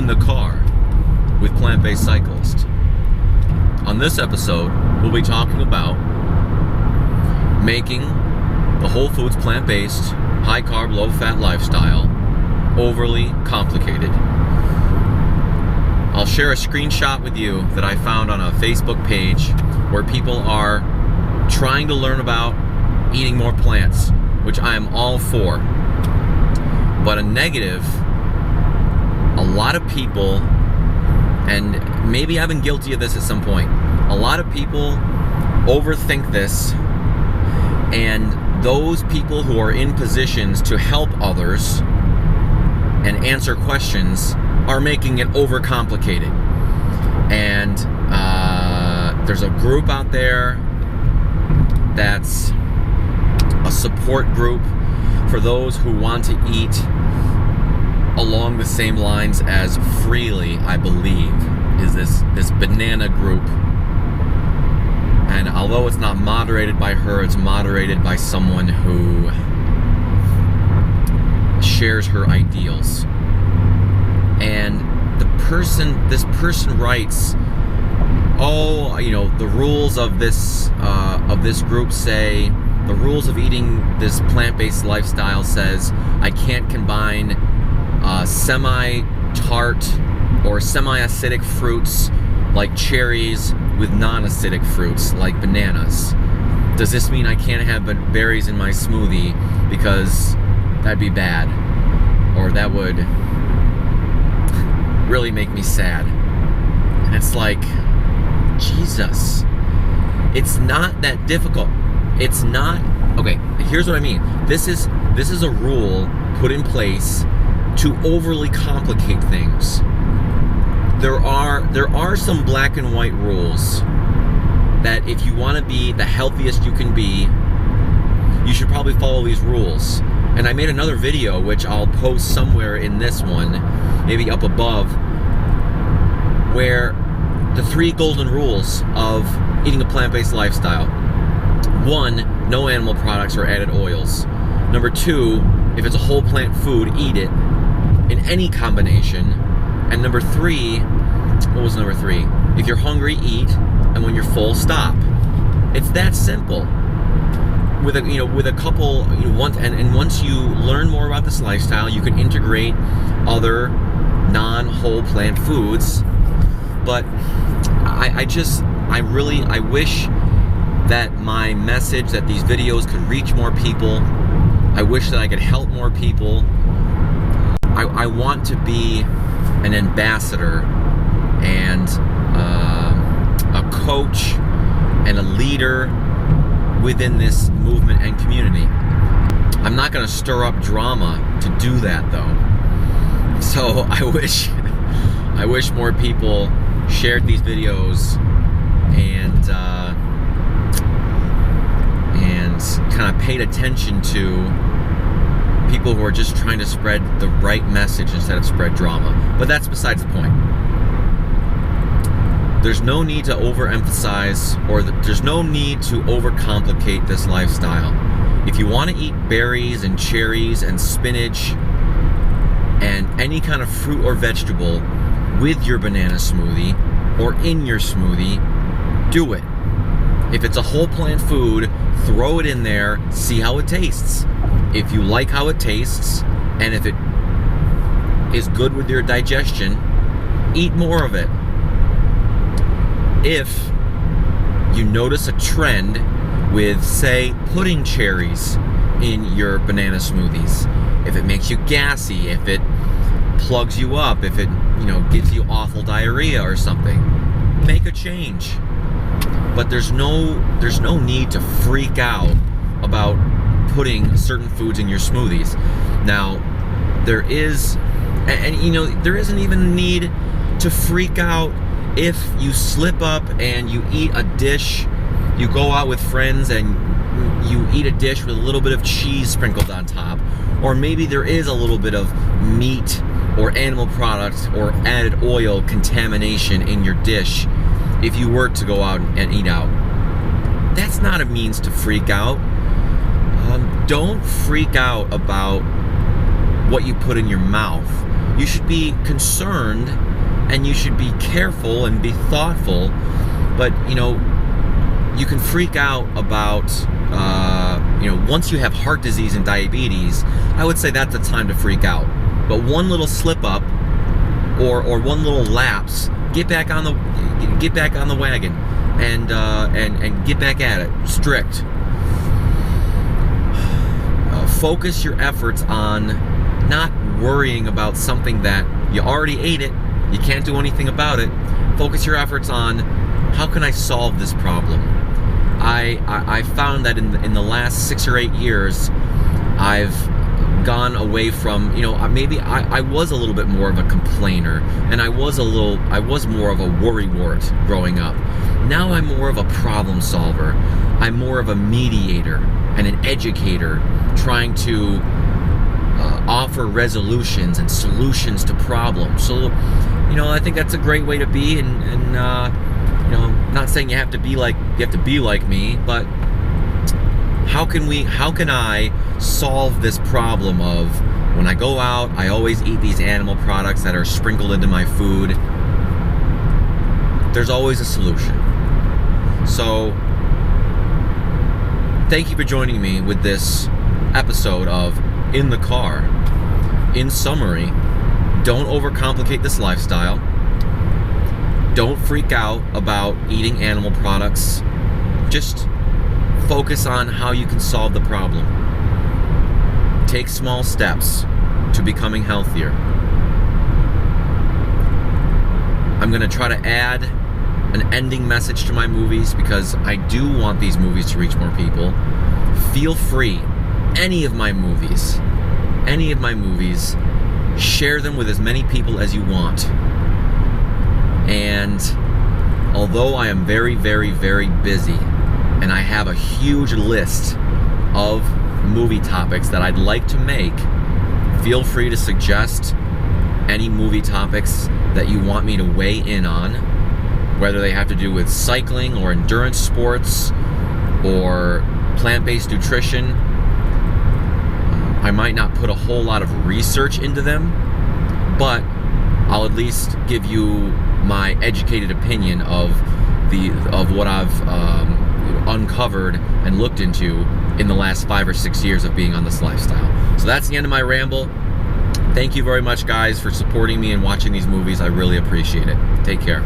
in the car with Plant-Based Cyclist. On this episode, we'll be talking about making the whole foods plant-based, high-carb, low-fat lifestyle overly complicated. I'll share a screenshot with you that I found on a Facebook page where people are trying to learn about eating more plants, which I am all for. But a negative, a lot of people, and maybe I've been guilty of this at some point, a lot of people overthink this, and those people who are in positions to help others and answer questions are making it overcomplicated. And there's a group out there that's a support group for those who want to eat along the same lines as Freely, I believe, is this banana group. And although it's not moderated by her, it's moderated by someone who shares her ideals. And this person writes, the rules of this group say, the rules of eating this plant-based lifestyle says I can't combine semi-tart or semi-acidic fruits like cherries with non-acidic fruits like bananas. Does this mean I can't have berries in my smoothie because that'd be bad, or that would really make me sad? And it's like, Jesus, it's not that difficult. It's not. Okay, here's what I mean. This is a rule put in place to overly complicate things. There are some black and white rules that if you want to be the healthiest you can be, you should probably follow these rules. And I made another video, which I'll post somewhere in this one, maybe up above, where the 3 golden rules of eating a plant-based lifestyle. 1, no animal products or added oils. Number 2, if it's a whole plant food, eat it in any combination. And number 3, what was number 3? If you're hungry, eat, and when you're full, stop. It's that simple. With a couple, once you learn more about this lifestyle, you can integrate other non-whole plant foods. But I wish that my message, that these videos could reach more people. I wish that I could help more people. I want to be an ambassador and a coach and a leader within this movement and community. I'm not going to stir up drama to do that, though. So I wish more people shared these videos and kind of paid attention to people who are just trying to spread the right message instead of spread drama. But that's besides the point. There's no need to overemphasize, there's no need to overcomplicate this lifestyle. If you want to eat berries and cherries and spinach and any kind of fruit or vegetable with your banana smoothie or in your smoothie, do it. If it's a whole plant food, throw it in there, see how it tastes. If you like how it tastes, and if it is good with your digestion, eat more of it. If you notice a trend with, say, pudding cherries in your banana smoothies, if it makes you gassy, if it plugs you up, if it, gives you awful diarrhea or something, make a change. But there's no need to freak out about putting certain foods in your smoothies. Now, there isn't even a need to freak out if you slip up and you eat a dish, you go out with friends and you eat a dish with a little bit of cheese sprinkled on top, or maybe there is a little bit of meat or animal product or added oil contamination in your dish if you were to go out and eat out. That's not a means to freak out. Don't freak out about what you put in your mouth. You should be concerned, and you should be careful and be thoughtful. But, you can freak out about, once you have heart disease and diabetes, I would say that's the time to freak out. But one little slip up or one little lapse, get back on the wagon and get back at it. Strict. Focus your efforts on not worrying about something that you already ate it, you can't do anything about it. Focus your efforts on, how can I solve this problem? I found that in the last 6 or 8 years, I've gone away from, maybe I was a little bit more of a complainer, and I was more of a worrywart growing up. Now I'm more of a problem solver. I'm more of a mediator and an educator, trying to offer resolutions and solutions to problems. So, I think that's a great way to be, and not saying you have to be like me, but how can I solve this problem of, when I go out, I always eat these animal products that are sprinkled into my food? There's always a solution. So, thank you for joining me with this episode of In the Car. In summary, don't overcomplicate this lifestyle. Don't freak out about eating animal products. Just focus on how you can solve the problem. Take small steps to becoming healthier. I'm going to try to add an ending message to my movies, because I do want these movies to reach more people. Feel free, any of my movies, share them with as many people as you want. And although I am very, very, very busy, and I have a huge list of movie topics that I'd like to make, feel free to suggest any movie topics that you want me to weigh in on, whether they have to do with cycling or endurance sports or plant-based nutrition. I might not put a whole lot of research into them, but I'll at least give you my educated opinion of what I've uncovered and looked into in the last 5 or 6 years of being on this lifestyle. So that's the end of my ramble. Thank you very much, guys, for supporting me and watching these movies. I really appreciate it. Take care.